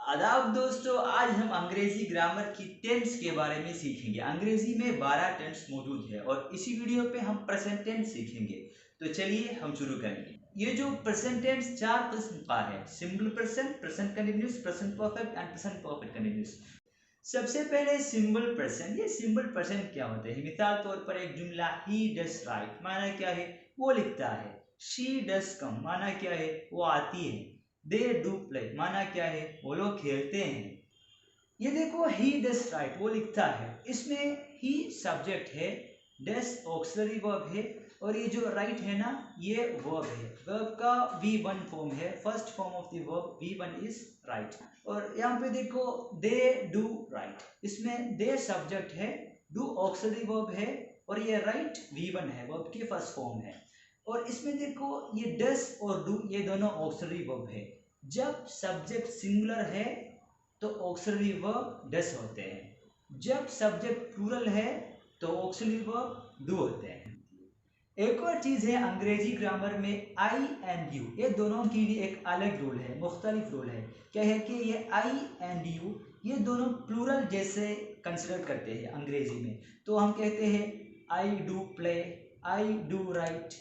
आदाब दोस्तों, आज हम अंग्रेजी ग्रामर की टेंस के बारे में सीखेंगे। अंग्रेजी में 12 टेंस मौजूद है और इसी वीडियो पे हम प्रेजेंट टेंस सीखेंगे। तो चलिए हम शुरू करेंगे। ये जो प्रेजेंट टेंस 4 किस्म का है: simple present, present continuous, present perfect and present perfect continuous. सबसे पहले सिंपल प्रेजेंट। ये सिंपल प्रेजेंट क्या होते हैं? मिसाल तौर पर एक जुमला ही डज राइट, माना क्या है? वो लिखता है। शी डज कम, माना क्या है? वो आती है। दे डू प्ले, माना क्या है? वो लोग खेलते हैं। ये देखो, ही डज राइट, वो लिखता है। इसमें ही सब्जेक्ट है, डज ऑक्सिलरी वर्ब है, और ये जो राइट है ना, ये वर्ब है। वर्ब का V1 फॉर्म है, first form of the verb V1 is right. और यहाँ पे देखो, दे डू राइट, इसमें दे सब्जेक्ट है, डू ऑक्सिलरी वर्ब है, और ये राइट V1 है, वर्ब की फर्स्ट फॉर्म है। और इसमें देखो, ये डस और डू ये दोनों ऑक्सिलरी वर्ब है। जब सब्जेक्ट सिंगुलर है तो ऑक्सिलरी वर्ब डस होते हैं। जब सब्जेक्ट प्लूरल है तो ऑक्सिलरी वर्ब डू होते हैं। एक और चीज है अंग्रेजी ग्रामर में, आई एंड यू, ये दोनों के लिए एक अलग रूल है, मुख्तलिफ रूल है। क्या है कि ये आई एंड यू ये दोनों प्लूरल जैसे कंसिडर करते हैं अंग्रेजी में। तो हम कहते हैं I do play, I do right,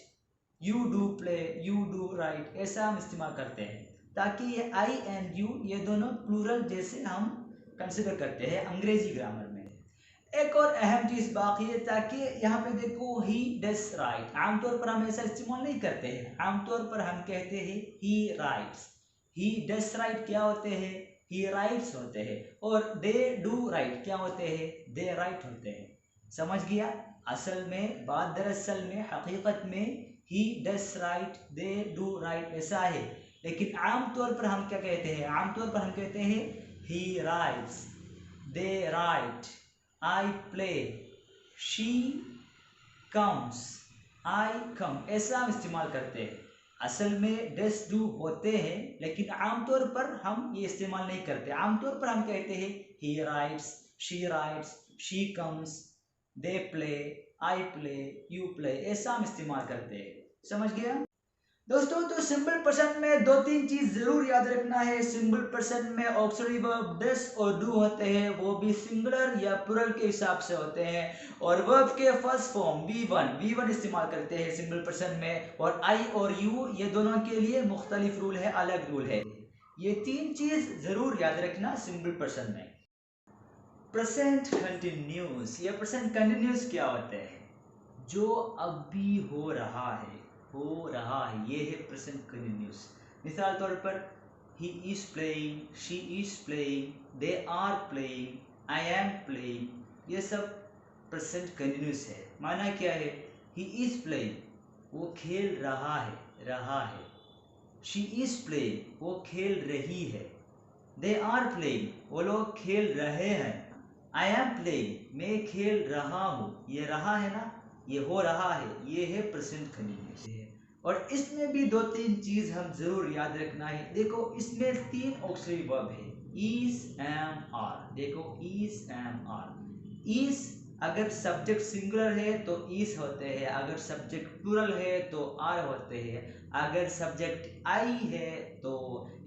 you do play, you do right, ऐसा हम इस्तेमाल करते हैं ताकि ये आई एंड यू ये दोनों प्लूरल जैसे हम कंसिडर करते हैं अंग्रेजी ग्रामर में। एक और अहम चीज बाकी है, ताकि यहाँ पे देखो ही डस राइट, आमतौर पर हम ऐसा इस्तेमाल नहीं करते हैं। आमतौर पर हम कहते हैं he rights. He does right क्या होते हैं? ही राइट्स होते हैं। और दे डू राइट क्या होते हैं? दे राइट होते हैं। समझ गया? असल में बात, दरअसल में, हकीकत में ही डस राइट, दे डू राइट ऐसा है। लेकिन आमतौर पर हम क्या कहते हैं? आमतौर पर हम कहते हैं he writes, they write, I play, she comes, I come, ऐसा हम इस्तेमाल करते हैं। असल में डस डू होते हैं, लेकिन आमतौर पर हम ये इस्तेमाल नहीं करते। आमतौर पर हम कहते हैं he rights, she comes, they play, I play, you play, ऐसा हम इस्तेमाल करते हैं। समझ गया दोस्तों? तो सिंपल पर्सन में दो तीन चीज जरूर याद रखना है। सिंपल पर्सन में ऑक्सिलरी वर्ब डस और डू होते हैं, वो भी सिंगुलर या प्लूरल के हिसाब से होते हैं। और वर्ब के फर्स्ट फॉर्म V1 इस्तेमाल करते हैं सिंपल पर्सन में। और आई और यू ये दोनों के लिए मुख्तलिफ रूल है, अलग रूल है। ये तीन चीज जरूर याद रखना सिंपल पर्सन में। प्रेजेंट कंटिन्यूस, ये प्रेजेंट कंटिन्यूस क्या होते हैं? जो अभी हो रहा है, ये है प्रेजेंट कंटिन्यूस। मिसाल तौर पर he is playing, she is playing, they are playing, I am playing, ये सब प्रेजेंट कंटिन्यूस है। माना क्या है? ही इज प्लेइंग, वो खेल रहा है। शी इज प्लेइंग, वो खेल रही है। दे आर प्लेइंग, वो लोग खेल रहे हैं। आई एम प्लेइंग, मैं खेल रहा हूँ, ये रहा है ना, ये हो रहा है, ये है प्रेजेंट कंटिन्यूस है। और इसमें भी दो तीन चीज हम जरूर याद रखना है। देखो, इसमें तीन ऑक्सिलरी वर्ब है, इज, एम, आर। देखो, इज, एम, आर। इज अगर सब्जेक्ट सिंगुलर है तो इज होते हैं, अगर सब्जेक्ट प्लूरल है तो आर होते हैं। अगर सब्जेक्ट आई है तो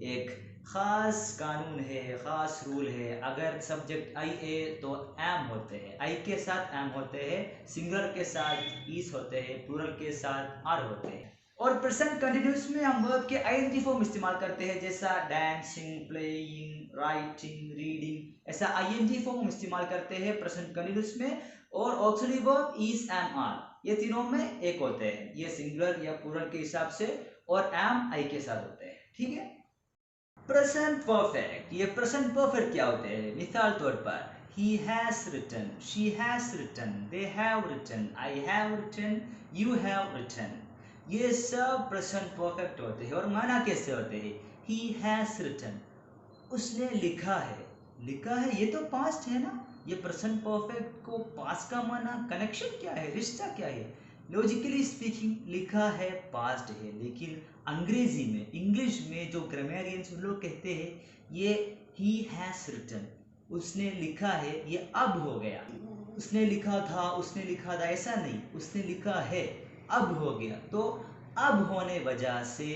एक खास कानून है, खास रूल है। अगर सब्जेक्ट आई है तो एम होते हैं, आई के साथ एम होते हैं, सिंगुलर के साथ इज होते हैं, प्लूरल के साथ आर होते हैं। और प्रेजेंट कंटिन्यूस में हम वर्ब के आईएनजी फॉर्म इस्तेमाल करते हैं, जैसा डांसिंग, प्लेइंग, राइटिंग, रीडिंग, ऐसा आईएनजी फॉर्म हम इस्तेमाल करते हैं प्रेजेंट कंटिन्यूस में। और auxiliary verb is, am, are, ये तीनों में एक होते हैं, ये सिंगुलर या प्लूरल के हिसाब से, और एम आई के साथ होते हैं। ठीक है? प्रेजेंट परफेक्ट, ये प्रेजेंट परफेक्ट क्या होते हैं? मिसाल तौर पर he has written, she has written, they have written, I have written, you have written, ये सब प्रेजेंट परफेक्ट होते हैं। और माना कैसे होते हैं? he has written, उसने लिखा है, ये तो पास्ट है ना। ये प्रेजेंट परफेक्ट को पास्ट का माना, कनेक्शन क्या है, रिश्ता क्या है? लॉजिकली स्पीकिंग लिखा है, पास्ट है। लेकिन अंग्रेजी में, इंग्लिश में जो ग्रामेरियंस लोग कहते हैं ये ही हैज रिटन, उसने लिखा है, ये अब हो गया। उसने लिखा था, ऐसा नहीं, उसने लिखा है, अब हो गया। तो अब होने वजह से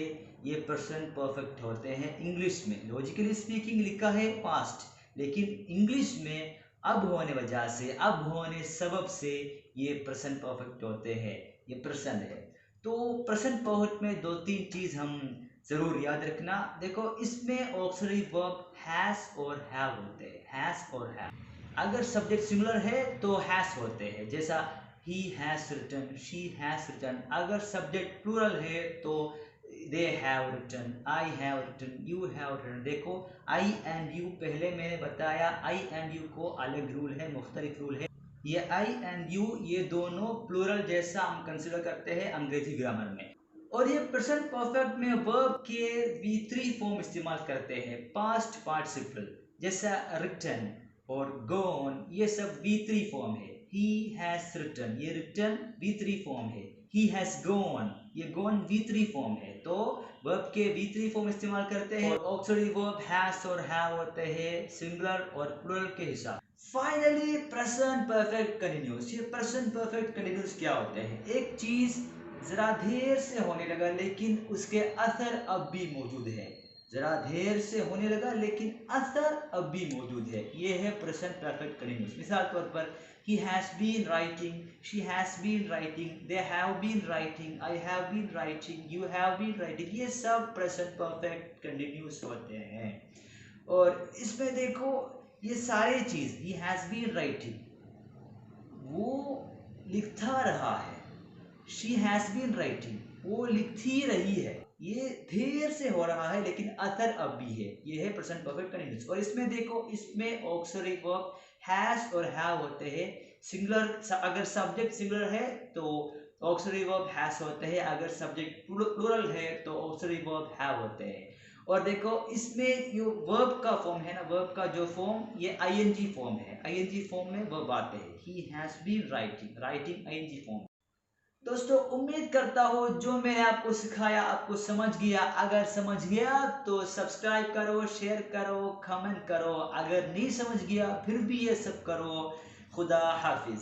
ये प्रेजेंट परफेक्ट होते हैं इंग्लिश में। लॉजिकली स्पीकिंग लिखा है पास्ट, लेकिन इंग्लिश में अब होने वजह से, अब होने सबब से ये प्रेजेंट परफेक्ट होते हैं। ये प्रेजेंट है। तो प्रेजेंट परफेक्ट में दो तीन चीज हम जरूर याद रखना। देखो, इसमें ऑक्सिलरी वर्ब हैज और हैव होते हैं। हैज और हैव, अगर सब्जेक्ट सिमिलर है तो हैज होते हैं, जैसा he has written, she has written। अगर सब्जेक्ट प्लूरल है तो they have written, I have written, you have written। देखो, I and you पहले मैंने बताया, I and you को अलग रूल है, मुख्तलिफ रूल है। ये I and you ये दोनों प्लूरल जैसा हम कंसिडर करते हैं अंग्रेजी ग्रामर में। और ये प्रेजेंट परफेक्ट में वर्ब के V3 फॉर्म इस्तेमाल करते हैं, पास्ट पार्टिसिपल, जैसा written और gone, ये सब V3 फॉर्म है। He has written, ये written V3 फॉर्म है। He has gone, ये gone V3 फॉर्म है। तो वर्ब के V3 फॉर्म इस्तेमाल करते हैं। और ऑक्सिलरी वर्ब has और have होते हैं सिंगुलर और प्लूरल के हिसाब। Finally present perfect continuous. ये प्रेजेंट परफेक्ट कंटिन्यूअस क्या होते हैं? एक चीज जरा देर से होने लगा लेकिन उसके असर अब भी मौजूद है। जरा देर से होने लगा लेकिन असर अब भी मौजूद है। ये है प्रेजेंट परफेक्ट कंटिन्यूअस। मिसाल तौर पर he has been writing, she has been writing, they have been writing, I have been writing, you have been writing। ये सब प्रेजेंट परफेक्ट कंटिन्यूअस होते हैं। और इसमें देखो, ये सारी चीज he has been writing, वो लिखता रहा है। she has been writing, वो लिखती रही है। ये देर से हो रहा है लेकिन असर अब भी है। ये है प्रेजेंट परफेक्ट कंटिन्यूअस। और इसमें देखो, इसमें ऑक्सिलरी वर्ब हैज और हैव होते हैं सिंगुलर। अगर सब्जेक्ट सिंगुलर है तो ऑक्सिलरी वर्ब हैज होते हैं, अगर सब्जेक्ट प्लूरल है तो ऑक्सिलरी वर्ब हैव होते हैं। और देखो, इसमें जो वर्ब का फॉर्म है ना, वर्ब का जो फॉर्म, ये आईएनजी फॉर्म है। आईएनजी फॉर्म में वर्ब आते हैं। He has been writing, writing ING form. दोस्तों, उम्मीद करता हूँ जो मैंने आपको सिखाया आपको समझ गया। अगर समझ गया तो सब्सक्राइब करो, शेयर करो, कमेंट करो। अगर नहीं समझ गया फिर भी ये सब करो। खुदा हाफिज।